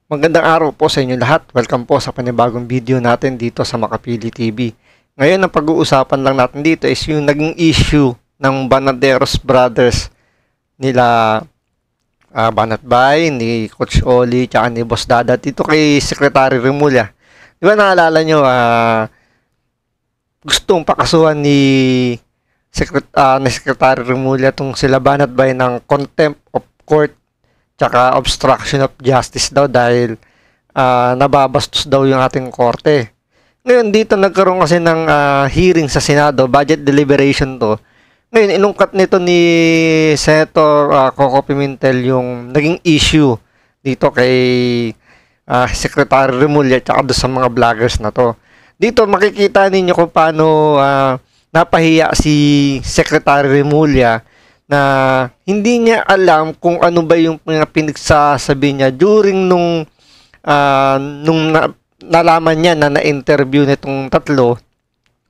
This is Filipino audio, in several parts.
Magandang araw po sa inyo lahat. Welcome po sa panibagong video natin dito sa Makapili TV. Ngayon, ang pag-uusapan lang natin dito is yung naging issue ng Banaderos Brothers nila Banatbay, ni Coach Oli, tsaka ni Boss Dada dito kay Secretary Remulla. Di ba naalala nyo, gustong pakasuhan ni Secretary Remulla itong sila Banatbay ng contempt of court tsaka obstruction of justice daw dahil nababastos daw yung ating korte. Ngayon, dito nagkaroon kasi ng hearing sa Senado, budget deliberation to. Ngayon, inungkat nito ni Senator Coco Pimentel yung naging issue dito kay Secretary Remulla tsaka doon sa mga vloggers na to. Dito makikita ninyo kung paano napahiya si Secretary Remulla na hindi niya alam kung ano ba yung pinagsasabi niya during nung nalaman niya na na-interview nitong tatlo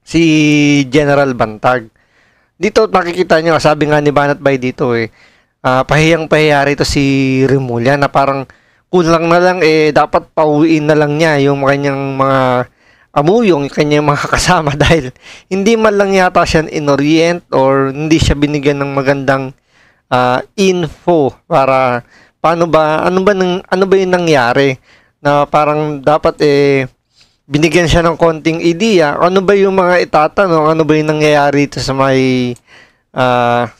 si General Bantag. Dito makikita niyo, sabi nga ni Banatbay dito pahiyang-pahiya rito si Remulla na parang kulang na lang dapat pauwiin na lang niya yung kanyang mga yung kanyang mga kasama dahil hindi man lang yata siya inorient or hindi siya binigyan ng magandang info para ano ba yung nangyari na parang dapat binigyan siya ng konting idea ano ba yung mga itatanong, ano ba yung nangyayari ito sa may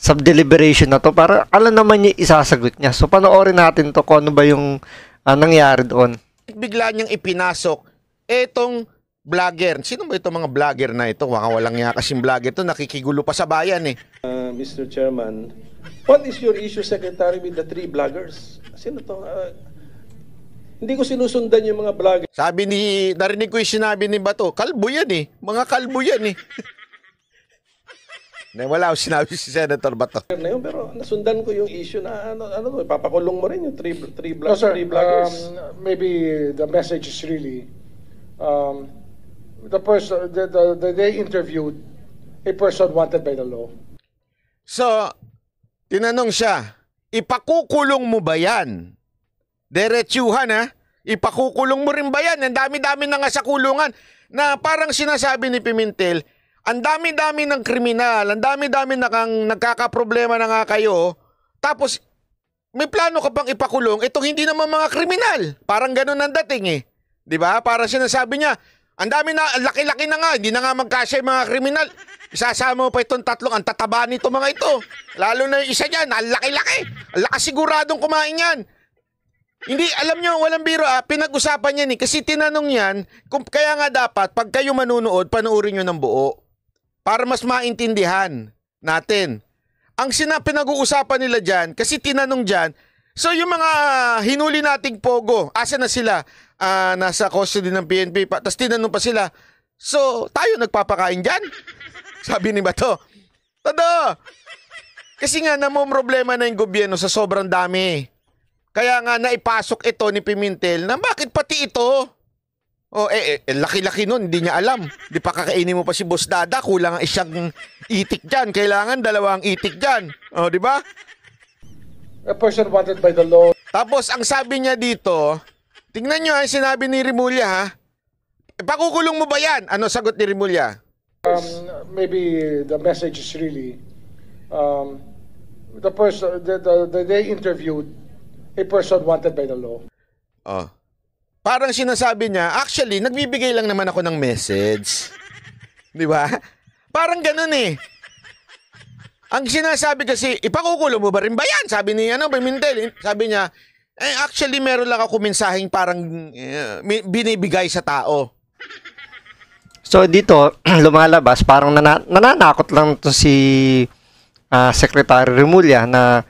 sub-deliberation na to para alam naman niya isasagot niya. So panoorin natin to kung ano ba yung nangyari doon. Bigla niyang ipinasok etong vlogger. Sino ba itong mga vlogger na ito? Walang nga kasing vlogger ito. Nakikigulo pa sa bayan Mr. Chairman, what is your issue, Secretary, with the 3 vloggers? Sino to? Hindi ko sinusundan yung mga vlogger. Narinig ko yung sinabi ni Bato, kalbo yan Mga kalbo yan Wala akong sinabi si Senator Bato. Pero nasundan ko yung issue na papakulong mo rin yung 3 No, sir. vloggers. Maybe the message is really the person they interviewed a person wanted by the law. So, tinanong siya, ipakukulong mo ba yan? Diretsuhan ipakukulong mo rin ba yan? Ang dami-dami na nga sa kulungan na parang sinasabi ni Pimentel, ang dami-dami ng kriminal, ang dami-dami na kang nagkakaproblema na nga kayo, tapos may plano ka pang ipakulong, itong hindi naman mga kriminal. Parang ganun ang dating Di ba? Para sinasabi niya, ang dami na, laki-laki na nga, hindi na nga magkasya yung mga kriminal. Isasama mo pa itong tatlong, ang tataba nito mga ito. Lalo na yung isa dyan, ang laki-laki. Ang lakas siguradong kumain yan. Hindi, alam nyo, walang biro pinag-usapan yan kasi tinanong yan, kaya nga dapat, pag kayo manunood, panoorin nyo ng buo. Para mas maintindihan natin. Ang pinag-uusapan nila dyan, kasi tinanong dyan, so yung mga hinuli nating pogo, asa na sila? Nasa custody ng PNP pa. Tapos tinanong pa sila, so tayo nagpapakain dyan? Sabi ni Bato. Todo! Kasi nga namomroblema na yung gobyerno sa sobrang dami. Kaya nga naipasok ito ni Pimentel na bakit pati ito? Laki-laki nun, hindi niya alam. Di pa kakainin mo pa si Boss Dada, kulang ang isang itik dyan. Kailangan dalawang itik dyan. Di ba? A person wanted by the law. Tapos ang sabi niya dito, tingnan nyo sinabi ni Remulla pakukulong mo ba yan? Ano sagot ni Remulla? Maybe the message is really the person they interviewed a person wanted by the law. Parang sinasabi niya, actually, nagbibigay lang naman ako ng message. Di ba? Parang ganun Ang sinasabi kasi, ipakukulong mo ba rin ba yan? Sabi ni Pimentel. Sabi niya, actually, meron lang ako mensaheng parang binibigay sa tao. So dito, lumalabas, parang nananakot lang to si Secretary Remulla na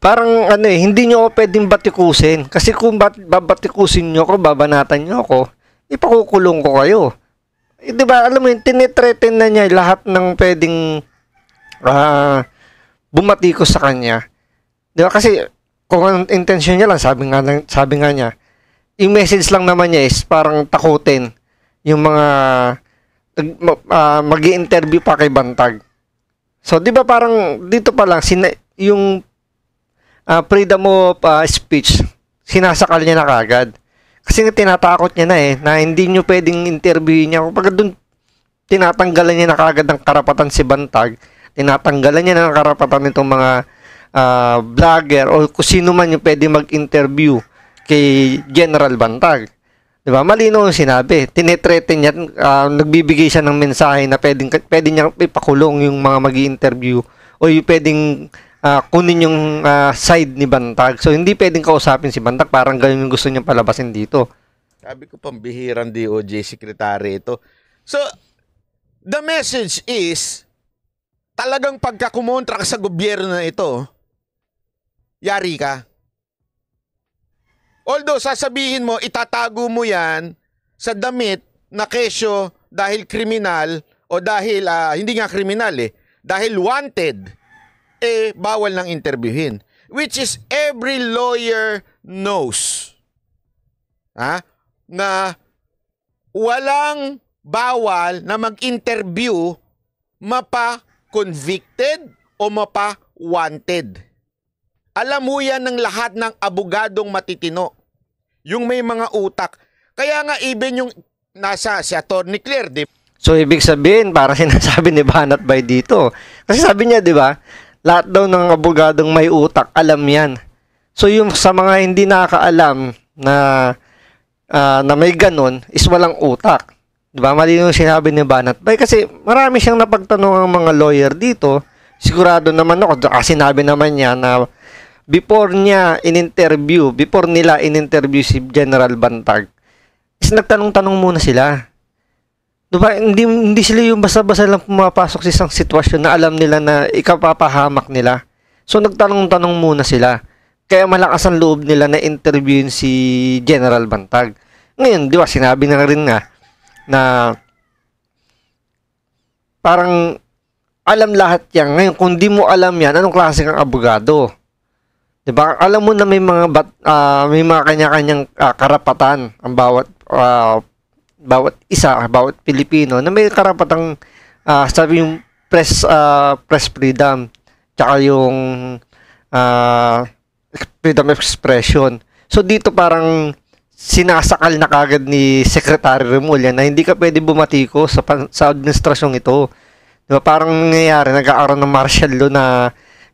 parang hindi nyo ako pwedeng batikusin. Kasi kung babatikusin nyo ko, babanatan nyo ako, ipakukulong ko kayo. Diba, alam mo yun, tinitreaten na niya lahat ng pwedeng bumatikos sa kanya. Diba, kasi kung ang intention niya lang, sabi nga niya, yung message lang naman niya is parang takutin yung mga mag-i-interview pa kay Bantag. So, di ba parang dito pa lang, yung freedom of speech, sinasakal niya na kagad. Kasi nga tinatakot niya na na hindi nyo pwedeng interviewin niya. Kapag doon, tinatanggalan niya na kagad ng karapatan si Bantag, tinatanggalan niya na ng karapatan nitong mga vlogger o kung sino man yung pwede mag-interview kay General Bantag. Diba? Malino yung sinabi. Tinetreaten niya, nagbibigay siya ng mensahe na pwede niya ipakulong yung mga mag-i-interview o yung pwedeng kunin yung side ni Bantag. So, hindi pwedeng kausapin si Bantag. Parang ganun yung gusto niyang palabasin dito. Sabi ko, pambihirang DOJ secretary ito. So, the message is, talagang pagkakumontra ka sa gobyerno na ito, yari ka. Although, sasabihin mo, itatago mo yan sa damit na kesyo dahil kriminal o dahil, hindi nga kriminal dahil wanted, bawal nang interviewin. Which is every lawyer knows. Na walang bawal na mag-interview mapa-convicted o mapa-wanted. Alam mo yan ng lahat ng abogadong matitino. Yung may mga utak. Kaya nga even yung nasa si Atty. Claire, di So, ibig sabihin, parang sinasabi ni Banat Bay dito. Kasi sabi niya, di ba, lahat daw ng abogadong may utak, alam yan. So, yung sa mga hindi nakakaalam na may ganun, is walang utak. Di ba? Mali yung sinabi ni Banat Bay. Kasi marami siyang napagtanong ang mga lawyer dito. Sigurado naman ako, sinabi naman niya na before nila in-interview si General Bantag, is nagtanong-tanong muna sila. Diba? Hindi sila yung basta-basta lang pumapasok sa isang sitwasyon na alam nila na ikapapahamak nila. So, nagtanong-tanong muna sila. Kaya malakas ang loob nila na interviewin si General Bantag. Ngayon, di ba, sinabi na rin nga na parang alam lahat yan. Ngayon, kung di mo alam yan, anong klase kang abogado? Diba? Alam mo na may mga kanya-kanyang karapatan ang bawat Pilipino na may karapatang sabi yung press freedom tsaka yung freedom of expression. So dito parang sinasakal na kagad ni Secretary Remulla na hindi ka pwede bumatiko sa administrasyong ito. Diba? Parang nangyayari, nag-aaroon ng martial law na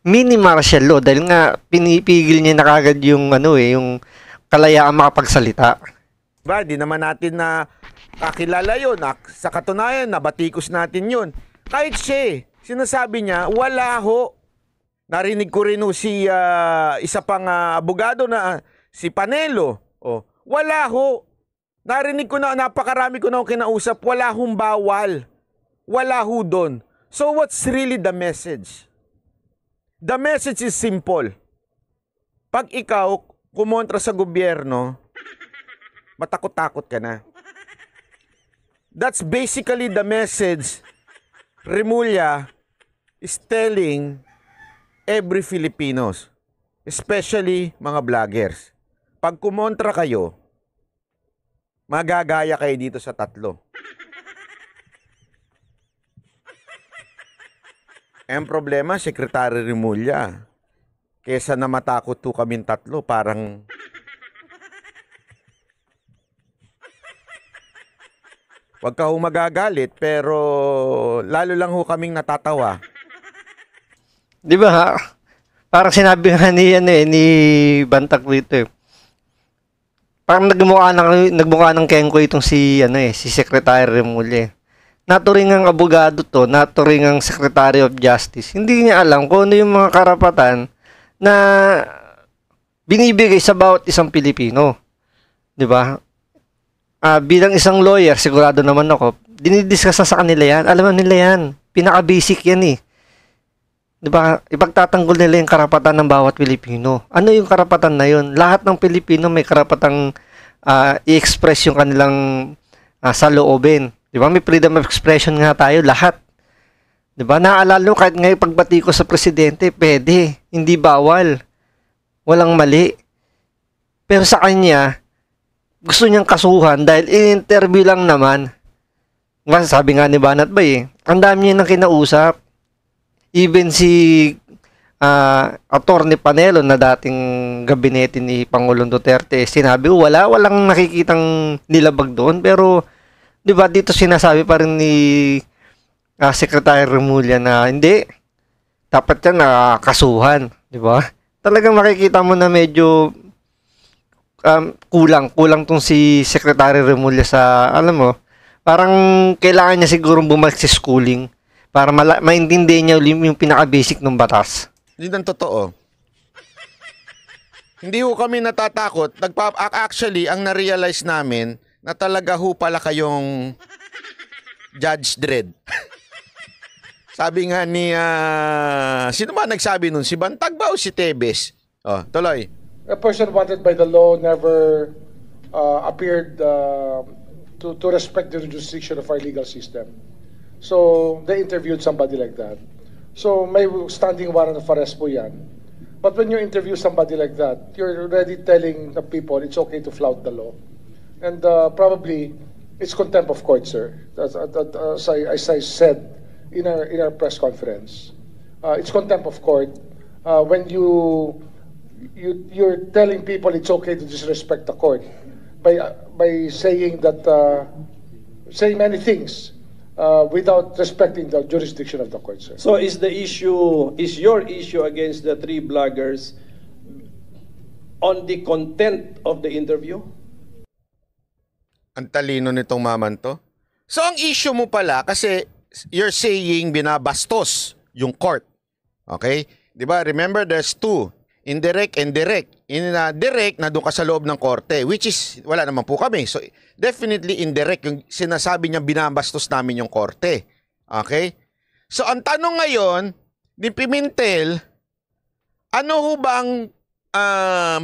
mini martial law dahil nga pinipigil niya na kagad yung yung kalayaan makapagsalita. ba, di naman natin na kakilala yun. Sa katunayan, nabatikos natin yun. Kahit siya, sinasabi niya, wala ho. Narinig ko rin si isa pang abogado na si Panelo. Wala ho. Narinig ko na, napakarami ko na kinausap, wala hong bawal. Wala ho doon. So what's really the message? The message is simple. Pag ikaw kumontra sa gobyerno, matakot-takot ka na. That's basically the message Remulla is telling every Filipinos, especially mga vloggers. Pag kumontra kayo, magagaya kayo dito sa tatlo. Ang problema, Secretary Remulla, kesa na matakot to kaming tatlo, parang wag ka ho magagalit, pero lalo lang ho kaming natatawa. Di ba? Parang sinabi nga ni Bantag dito. Parang nagmukha ng kengko itong si Secretary Remulla. Naturing ang abogado to, naturing ang Secretary of Justice. Hindi niya alam kung ano yung mga karapatan na binibigay sa bawat isang Pilipino. Di ba? Bilang isang lawyer, sigurado naman ako, dinidiscuss sa kanila yan. Alam nila yan. Pinaka-basic yan eh. Diba? Ipagtatanggol nila yung karapatan ng bawat Pilipino. Ano yung karapatan na yun? Lahat ng Pilipino may karapatang i-express yung kanilang saloobin. Diba? May freedom of expression nga tayo, lahat. Diba? Naalala mo, kahit ngayon pagbati ko sa presidente, pwede. Hindi bawal. Walang mali. Pero sa kanya, gusto niyang kasuhan dahil in-interview lang naman. Sabi nga ni Banat Bay, ang dami niya nang kinausap. Even si Attorney Panelo na dating gabinete ni Pangulong Duterte, sinabi walang nakikitang nilabag doon, pero 'di ba dito sinasabi pa rin ni Secretary Remulla na hindi dapat yan kasuhan, 'di ba? Talagang makikita mo na medyo kulang tong si Secretary Remulla sa, alam mo, parang kailangan niya siguro bumalik sa schooling para maintindihan niya yung pinaka-basic ng batas. Hindi ng totoo. Hindi ho kami natatakot. Actually, ang na-realize namin na talaga ho pala kayong Judge Dredd. Sabi nga ni... sino ba nagsabi nun? Si Bantag ba o si Tebes? Oh, tuloy. A person wanted by the law never appeared to respect the jurisdiction of our legal system. So, they interviewed somebody like that. So, may standing warrant of arrest po yan. But when you interview somebody like that, you're already telling the people it's okay to flout the law. And probably, it's contempt of court, sir. As I said in our press conference. It's contempt of court when you're telling people it's okay to disrespect the court by saying that saying many things without respecting the jurisdiction of the court, sir. So is your issue against the 3 bloggers on the content of the interview? Ang talino nitong maman to. So ang issue mo pala, kasi you're saying binabastos yung court. Okay? Di ba? Remember, there's 2. Indirect and direct. In direct, na doon ka sa loob ng korte, which is, wala naman po kami. So, definitely indirect, yung sinasabi niya binabastos namin yung korte. Okay? So, ang tanong ngayon, ni Pimentel, ano ho bang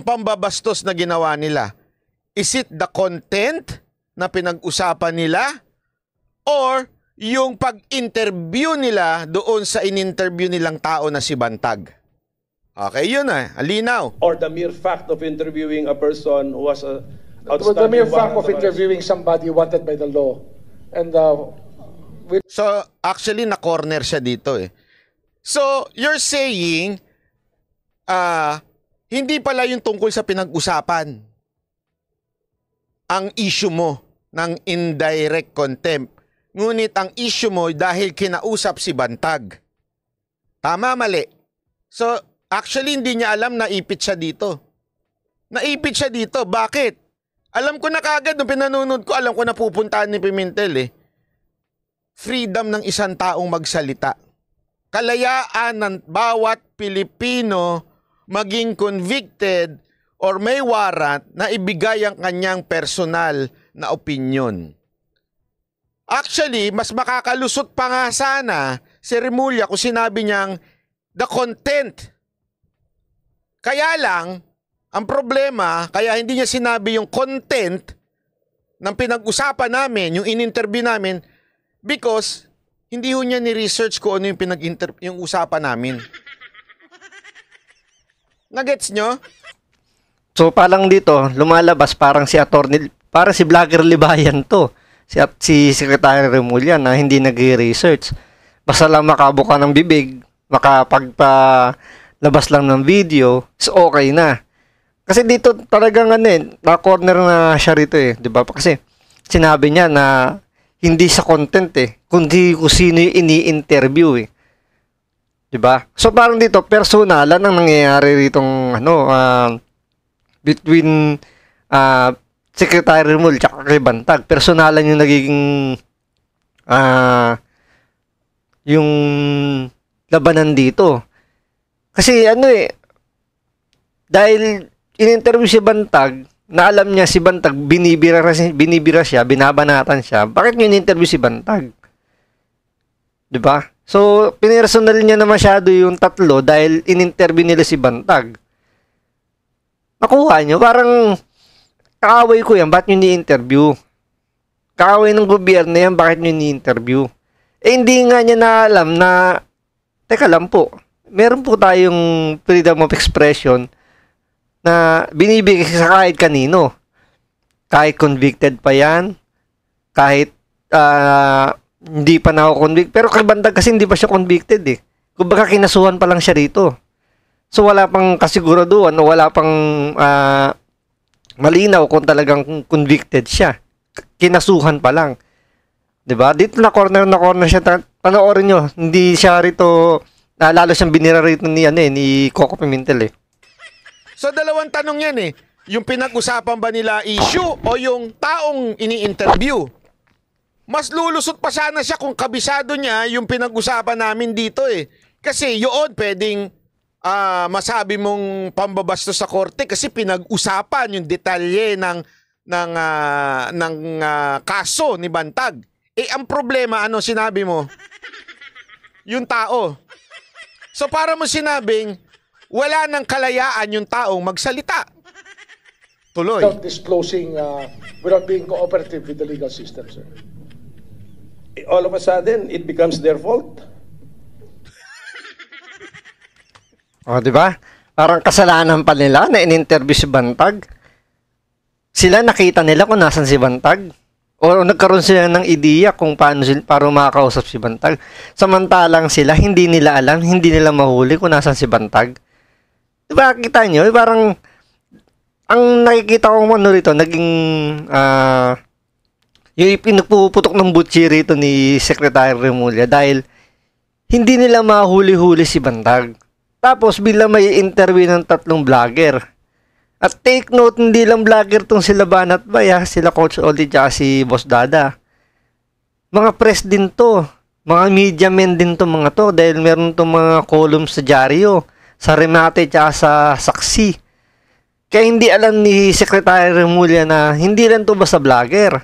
pambabastos na ginawa nila? Is it the content na pinag-usapan nila? Or yung pag-interview nila doon sa in-interview nilang tao na si Bantag? Okay, yun alinaw. Or the mere fact of interviewing a person who was a The mere fact of interviewing somebody wanted by the law. And so, actually, na-corner siya dito eh. So, you're saying, hindi pala yung tungkol sa pinag-usapan ang issue mo ng indirect contempt. Ngunit ang issue mo dahil kinausap si Bantag. Tama, mali. So, actually, hindi niya alam na ipit siya dito. Naipit siya dito. Bakit? Alam ko na kagad, nung pinanunod ko, alam ko na pupuntahan ni Pimentel eh. Freedom ng isang taong magsalita. Kalayaan ng bawat Pilipino maging convicted or may warrant na ibigay ang kanyang personal na opinion. Actually, mas makakalusot pa nga sana si Remulla kung sinabi niyang the content. Kaya lang, ang problema, kaya hindi niya sinabi yung content ng pinag-usapan namin, yung in-interview namin, because hindi ho niya ni-research kung ano yung usapan namin. Nagets nyo? So parang dito, lumalabas parang si vlogger Libayan to. Si Secretary Remulla na hindi nag-research. Basta lang makabuka ng bibig, makapagpalabas lang ng video, so okay na. Kasi dito talagang na-corner na siya rito eh, 'di ba? Kasi sinabi niya na hindi sa content eh, kundi kung sino yung ini-interview eh. 'Di ba? So parang dito personalan ang nangyayari ritong between Secretary Remulla at kay Bantag. Personalan yung nagiging yung labanan dito. Kasi dahil in-interview si Bantag, na alam niya si Bantag, binibira siya, binabanatan siya, bakit niyo in-interview si Bantag? Diba? So, pinersonal niya na masyado yung tatlo dahil in-interview nila si Bantag. Nakuha niyo, parang kaaway ko yan, bakit nyo ni-interview? Kaaway ng gobyerno yan, bakit nyo ni-interview? Hindi nga niya na alam na, teka lang po, meron po tayong freedom of expression na binibigay sa kahit kanino. Kahit convicted pa yan, kahit hindi pa na-convict. Pero kay Bantag kasi hindi pa siya convicted eh. Kumbaga kinasuhan pa lang siya rito. So wala pang kasiguraduhan o wala pang malinaw kung talagang convicted siya. Kinasuhan pa lang. 'Di ba? Dito na corner siya. Panoorin nyo, hindi siya rito lalo siyang binira rito ni Coco Pimentel eh. So dalawang tanong yan eh. Yung pinag-usapan ba nila issue o yung taong ini-interview? Mas lulusot pa sana siya kung kabisado niya yung pinag-usapan namin dito eh. Kasi yun pwedeng masabi mong pambabastos sa korte kasi pinag-usapan yung detalye ng kaso ni Bantag. Eh ang problema ano sinabi mo? Yung tao. So para mo sinabing wala nang kalayaan yung taong magsalita. Tuloy. Without disclosing, without being cooperative with the legal system, sir. All of a sudden, it becomes their fault. O, di ba? Parang kasalanan pa nila na in-interview si Bantag. Sila nakita nila kung nasan si Bantag. O nagkaroon sila ng ideya kung paano para makakausap si Bantag. Samantalang sila, hindi nila alam, hindi nila mahuli kung nasan si Bantag. Di ba, kita nyo? Parang, ang nakikita ko ano rito, naging, yung pinagpuputok ng butchi rito ni Secretary Remulla dahil hindi nila mahuli-huli si Bantag. Tapos, bila may interview ng 3 vlogger. At take note, hindi lang vlogger tong sila Banat Bay, sila Coach Oli at si Boss Dada. Mga press din to. Mga media men din to mga to dahil meron tong mga columns sa dyaryo, sa Remate at sa Saksi. Kaya hindi alam ni Secretary Remulla na hindi lang to basta vlogger.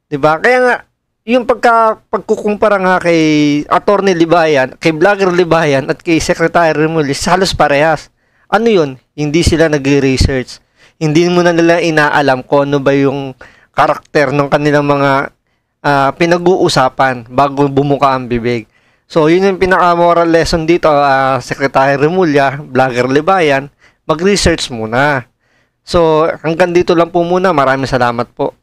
'Di ba? Kaya nga yung pagkukumpara nga kay Attorney Libayan, kay Vlogger Libayan at kay Secretary Remulla, halos parehas. Ano yun? Hindi sila nag-research. Hindi mo na nila inaalam kung ano ba yung karakter ng kanilang mga pinag-uusapan bago bumuka ang bibig. So, yun yung pinaka-moral lesson dito, Secretary Remulla, Vlogger Libayan, mag-research muna. So, hanggang dito lang po muna. Maraming salamat po.